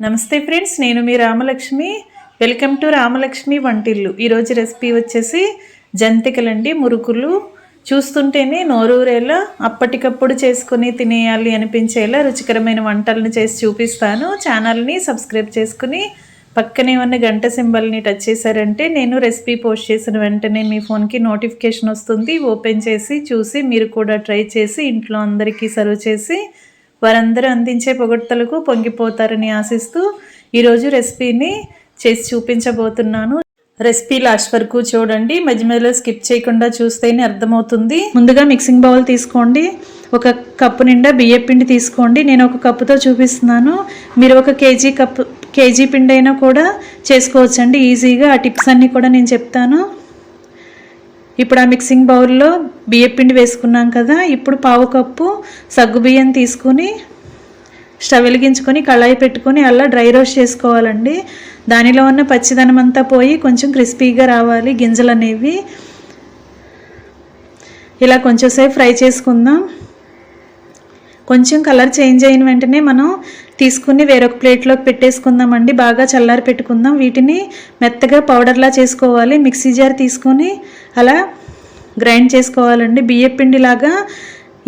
నమస్తే ఫ్రెండ్స్, నేను మీ రామలక్ష్మి. వెల్కమ్ టు రామలక్ష్మి వంటిల్లు. ఈరోజు రెసిపీ వచ్చేసి జంతికలండి, మురుకులు. చూస్తుంటేనే నోరూరేలా, అప్పటికప్పుడు చేసుకుని తినేయాలి అనిపించేలా రుచికరమైన వంటలను చేసి చూపిస్తాను. ఛానల్ని సబ్స్క్రైబ్ చేసుకుని పక్కనే ఉన్న గంట సింబల్ని టచ్ చేశారంటే నేను రెసిపీ పోస్ట్ చేసిన వెంటనే మీ ఫోన్కి నోటిఫికేషన్ వస్తుంది. ఓపెన్ చేసి చూసి మీరు కూడా ట్రై చేసి ఇంట్లో అందరికీ సర్వ్ చేసి వారందరూ అందించే పొగడ్తలకు పొంగిపోతారని ఆశిస్తూ ఈరోజు రెసిపీని చేసి చూపించబోతున్నాను. రెసిపీ లాస్ట్ వరకు చూడండి, మధ్య మధ్యలో స్కిప్ చేయకుండా చూస్తేనే అర్థమవుతుంది. ముందుగా మిక్సింగ్ బౌల్ తీసుకోండి. ఒక కప్పు నిండా బియ్యం పిండి తీసుకోండి. నేను ఒక కప్పుతో చూపిస్తున్నాను. మీరు ఒక కేజీ పిండి అయినా కూడా చేసుకోవచ్చండి ఈజీగా. ఆ టిప్స్ అన్నీ కూడా నేను చెప్తాను. ఇప్పుడు ఆ మిక్సింగ్ బౌల్లో బియ్యం పిండి వేసుకున్నాం కదా. ఇప్పుడు పావు కప్పు సగ్గుబియ్యం తీసుకుని స్టవ్ వెలిగించుకొని కళాయి పెట్టుకొని అలా డ్రై రోస్ట్ చేసుకోవాలండి. దానిలో ఉన్న పచ్చిదనం అంతా పోయి కొంచెం క్రిస్పీగా రావాలి గింజలు అనేవి. ఇలా కొంచెం సేపు ఫ్రై చేసుకుందాం. కొంచెం కలర్ చేంజ్ అయిన వెంటనే మనం తీసుకుని వేరొక ప్లేట్లోకి పెట్టేసుకుందామండి. బాగా చల్లారి పెట్టుకుందాం. వీటిని మెత్తగా పౌడర్లా చేసుకోవాలి. మిక్సీ జార్ తీసుకొని అలా గ్రైండ్ చేసుకోవాలండి. బియ్యం పిండిలాగా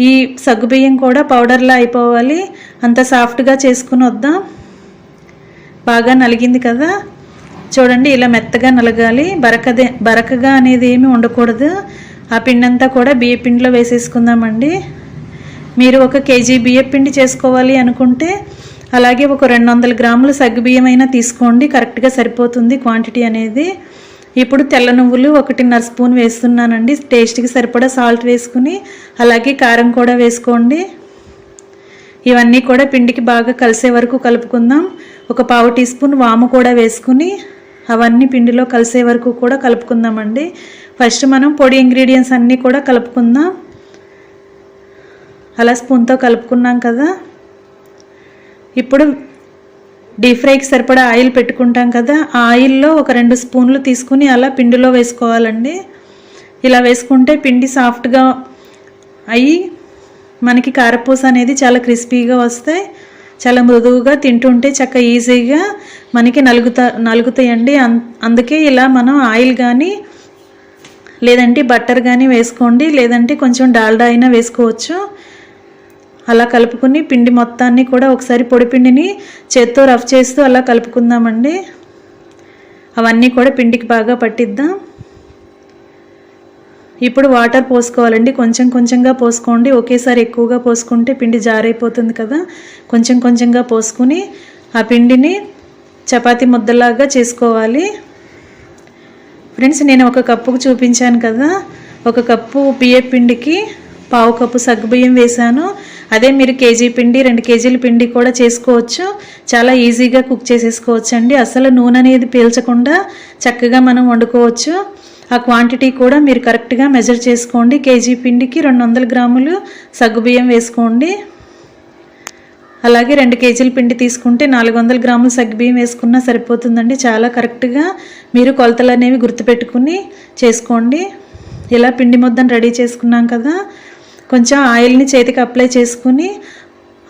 ఈ సగ్గుబియ్యం కూడా పౌడర్లా అయిపోవాలి. అంత సాఫ్ట్గా చేసుకుని వద్దాం. బాగా నలిగింది కదా, చూడండి ఇలా మెత్తగా నలగాలి. బరకగా అనేది ఏమి ఉండకూడదు. ఆ పిండి అంతా కూడా బియ్యం పిండిలో వేసేసుకుందామండి. మీరు ఒక కేజీ బియ్యం పిండి చేసుకోవాలి అనుకుంటే అలాగే ఒక 200 గ్రాముల సగ్గుబియ్యం అయినా తీసుకోండి, కరెక్ట్గా సరిపోతుంది క్వాంటిటీ అనేది. ఇప్పుడు తెల్ల నువ్వులు 1.5 స్పూన్ వేస్తున్నానండి. టేస్ట్కి సరిపడా సాల్ట్ వేసుకుని అలాగే కారం కూడా వేసుకోండి. ఇవన్నీ కూడా పిండికి బాగా కలిసే వరకు కలుపుకుందాం. ఒక పావు టీ స్పూన్ వాము కూడా వేసుకుని అవన్నీ పిండిలో కలిసే వరకు కూడా కలుపుకుందామండి. ఫస్ట్ మనం పొడి ఇంగ్రీడియంట్స్ అన్నీ కూడా కలుపుకుందాం. అలా స్పూన్తో కలుపుకున్నాం కదా. ఇప్పుడు డీప్ ఫ్రైకి సరిపడా ఆయిల్ పెట్టుకుంటాం కదా. ఆ ఆయిల్లో ఒక 2 స్పూన్లు తీసుకుని అలా పిండిలో వేసుకోవాలండి. ఇలా వేసుకుంటే పిండి సాఫ్ట్గా అయ్యి మనకి కారపూస అనేది చాలా క్రిస్పీగా వస్తాయి. చాలా మృదువుగా తింటుంటే చక్కగా ఈజీగా మనకి నలుగుతాయండి. అందుకే ఇలా మనం ఆయిల్ కానీ లేదంటే బట్టర్ కానీ వేసుకోండి, లేదంటే కొంచెం డాల్డా అయినా వేసుకోవచ్చు. అలా కలుపుకుని పిండి మొత్తాన్ని కూడా ఒకసారి పొడి పిండిని చేత్తో రఫ్ చేస్తూ అలా కలుపుకుందామండి. అవన్నీ కూడా పిండికి బాగా పట్టిద్దాం. ఇప్పుడు వాటర్ పోసుకోవాలండి. కొంచెం కొంచెంగా పోసుకోండి. ఒకేసారి ఎక్కువగా పోసుకుంటే పిండి జారైపోతుంది కదా. కొంచెం కొంచెంగా పోసుకుని ఆ పిండిని చపాతీ ముద్దలాగా చేసుకోవాలి. ఫ్రెండ్స్, నేను ఒక కప్పుకు చూపించాను కదా. ఒక కప్పు బియ్యం పిండికి పావు కప్పు సగ్గుబియ్యం వేసాను. అదే మీరు కేజీ పిండి 2 కేజీల పిండి కూడా చేసుకోవచ్చు. చాలా ఈజీగా కుక్ చేసేసుకోవచ్చు అండి. అసలు నూనె అనేది పీల్చకుండా చక్కగా మనం వండుకోవచ్చు. ఆ క్వాంటిటీ కూడా మీరు కరెక్ట్గా మెజర్ చేసుకోండి. కేజీ పిండికి 200 గ్రాములు సగ్గుబియ్యం వేసుకోండి. అలాగే 2 కేజీల పిండి తీసుకుంటే 400 గ్రాములు సగ్గుబియ్యం వేసుకున్నా సరిపోతుందండి. చాలా కరెక్ట్గా మీరు కొలతలు అనేవి గుర్తుపెట్టుకుని చేసుకోండి. ఇలా పిండి ముద్దను రెడీ చేసుకున్నాం కదా. కొంచెం ఆయిల్ని చేతికి అప్లై చేసుకుని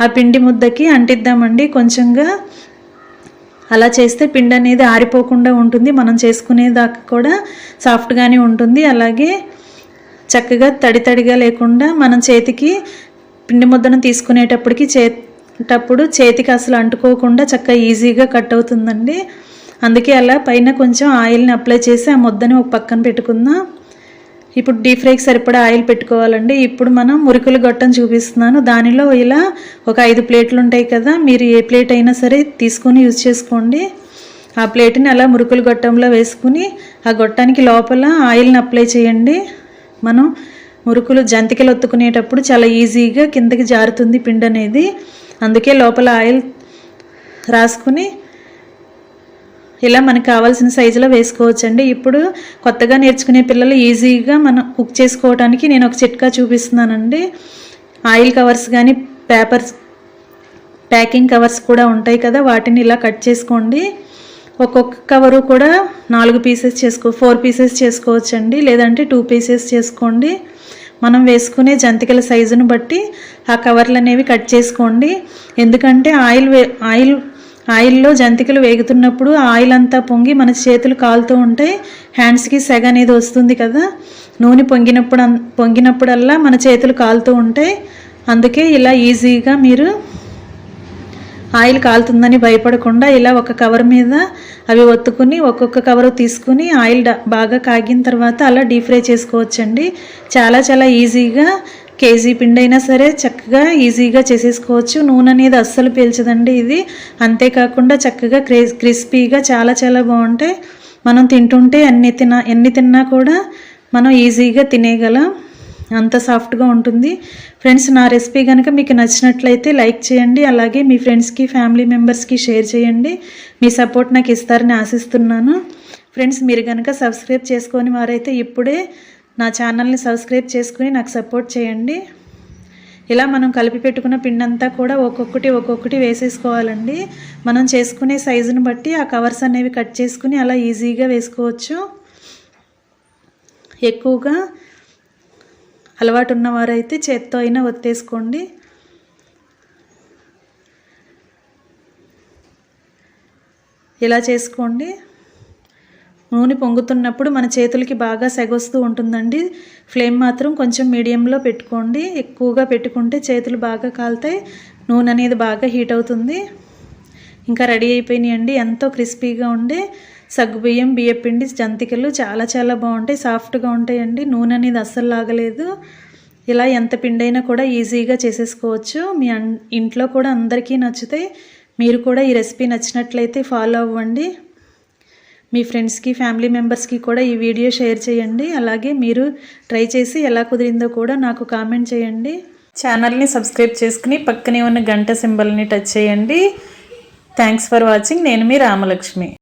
ఆ పిండి ముద్దకి అంటిద్దామండి. కొంచెంగా అలా చేస్తే పిండి అనేది ఆరిపోకుండా ఉంటుంది. మనం చేసుకునేదాకా కూడా సాఫ్ట్గానే ఉంటుంది. అలాగే చక్కగా తడిగా లేకుండా మనం చేతికి పిండి ముద్దను తీసుకునేటప్పటికి చేతికి అసలు అంటుకోకుండా చక్కగా ఈజీగా కట్ అవుతుందండి. అందుకే అలా పైన కొంచెం ఆయిల్ని అప్లై చేసి ఆ ముద్దని ఒక పక్కన పెట్టుకుందాం. ఇప్పుడు డీప్ ఫ్రైకి సరిపడా ఆయిల్ పెట్టుకోవాలండి. ఇప్పుడు మనం మురుకుల గొట్టం చూపిస్తున్నాను. దానిలో ఇలా ఒక 5 ప్లేట్లు ఉంటాయి కదా. మీరు ఏ ప్లేట్ అయినా సరే తీసుకొని యూజ్ చేసుకోండి. ఆ ప్లేట్ని అలా మురుకుల గొట్టంలో వేసుకుని ఆ గొట్టానికి లోపల ఆయిల్ని అప్లై చేయండి. మనం జంతికలు ఒత్తుకునేటప్పుడు చాలా ఈజీగా కిందకి జారుతుంది పిండి అనేది. అందుకే లోపల ఆయిల్ రాసుకుని ఇలా మనకు కావాల్సిన సైజులో వేసుకోవచ్చండి. ఇప్పుడు కొత్తగా నేర్చుకునే పిల్లలు ఈజీగా మనం కుక్ చేసుకోవడానికి నేను ఒక చిట్కా చూపిస్తున్నానండి. ఆయిల్ కవర్స్ కానీ ప్యాకింగ్ కవర్స్ కూడా ఉంటాయి కదా, వాటిని ఇలా కట్ చేసుకోండి. ఒక్కొక్క కవరు కూడా 4 పీసెస్ 4 పీసెస్ చేసుకోవచ్చండి, లేదంటే 2 పీసెస్ చేసుకోండి. మనం వేసుకునే జంతికల సైజును బట్టి ఆ కవర్లు అనేవి కట్ చేసుకోండి. ఎందుకంటే ఆయిల్ ఆయిల్లో జంతికలు వేగుతున్నప్పుడు ఆయిల్ అంతా పొంగి మన చేతులు కాలుతూ ఉంటే హ్యాండ్స్కి సెగ అనేది వస్తుంది కదా, నూనె పొంగినప్పుడల్లా మన చేతులు కాలుతూ ఉంటాయి. అందుకే ఇలా ఈజీగా మీరు ఆయిల్ కాలుతుందని భయపడకుండా ఇలా ఒక కవర్ మీద అవి ఒత్తుకుని ఒక్కొక్క కవర్ తీసుకుని ఆయిల్ బాగా కాగిన తర్వాత అలా డీప్ ఫ్రై చేసుకోవచ్చండి. చాలా చాలా ఈజీగా కేజీ పిండి అయినా సరే చక్కగా ఈజీగా చేసేసుకోవచ్చు. నూనె అనేది అస్సలు పీల్చదండి ఇది. అంతేకాకుండా చక్కగా క్రిస్పీగా చాలా చాలా బాగుంటాయి. మనం తింటుంటే ఎన్ని తిన్నా కూడా మనం ఈజీగా తినేయగలం, అంత సాఫ్ట్గా ఉంటుంది. ఫ్రెండ్స్, నా రెసిపీ కనుక మీకు నచ్చినట్లయితే లైక్ చేయండి, అలాగే మీ ఫ్రెండ్స్కి ఫ్యామిలీ మెంబర్స్కి షేర్ చేయండి. మీ సపోర్ట్ నాకు ఇస్తారని ఆశిస్తున్నాను. ఫ్రెండ్స్, మీరు కనుక సబ్స్క్రైబ్ చేసుకొని వారైతే ఇప్పుడే నా ఛానల్ని సబ్స్క్రైబ్ చేసుకుని నాకు సపోర్ట్ చేయండి. ఇలా మనం కలిపి పెట్టుకున్న పిండి అంతా కూడా ఒక్కొక్కటి వేసేసుకోవాలండి. మనం చేసుకునే సైజుని బట్టి ఆ కవర్స్ అనేవి కట్ చేసుకుని అలా ఈజీగా వేసుకోవచ్చు. ఎక్కువగా అలవాటు ఉన్నవారైతే చేత్తో అయినా ఒత్తేసుకోండి. ఇలా చేసుకోండి. నూనె పొంగుతున్నప్పుడు మన చేతులకి బాగా సెగొస్తూ ఉంటుందండి. ఫ్లేమ్ మాత్రం కొంచెం మీడియంలో పెట్టుకోండి. ఎక్కువగా పెట్టుకుంటే చేతులు బాగా కాలుతాయి, నూనె అనేది బాగా హీట్ అవుతుంది. ఇంకా రెడీ అయిపోయినాయండి ఎంతో క్రిస్పీగా ఉండే సగ్గుబియ్యం బియ్యపిండి జంతికలు. చాలా చాలా బాగుంటాయి, సాఫ్ట్గా ఉంటాయండి. నూనె అనేది అస్సలు లాగలేదు. ఇలా ఎంత పిండి అయినా కూడా ఈజీగా చేసేసుకోవచ్చు. మీ ఇంట్లో కూడా అందరికీ నచ్చుతాయి. మీరు కూడా ఈ రెసిపీ నచ్చినట్లయితే ఫాలో అవ్వండి. మీ ఫ్రెండ్స్కి ఫ్యామిలీ మెంబర్స్కి కూడా ఈ వీడియో షేర్ చేయండి. అలాగే మీరు ట్రై చేసి ఎలా కుదిరిందో కూడా నాకు కామెంట్ చేయండి. ఛానల్ని సబ్స్క్రైబ్ చేసుకుని పక్కనే ఉన్న గంట సింబల్ని టచ్ చేయండి. Thanks for watching. నేను మీ రామలక్ష్మి.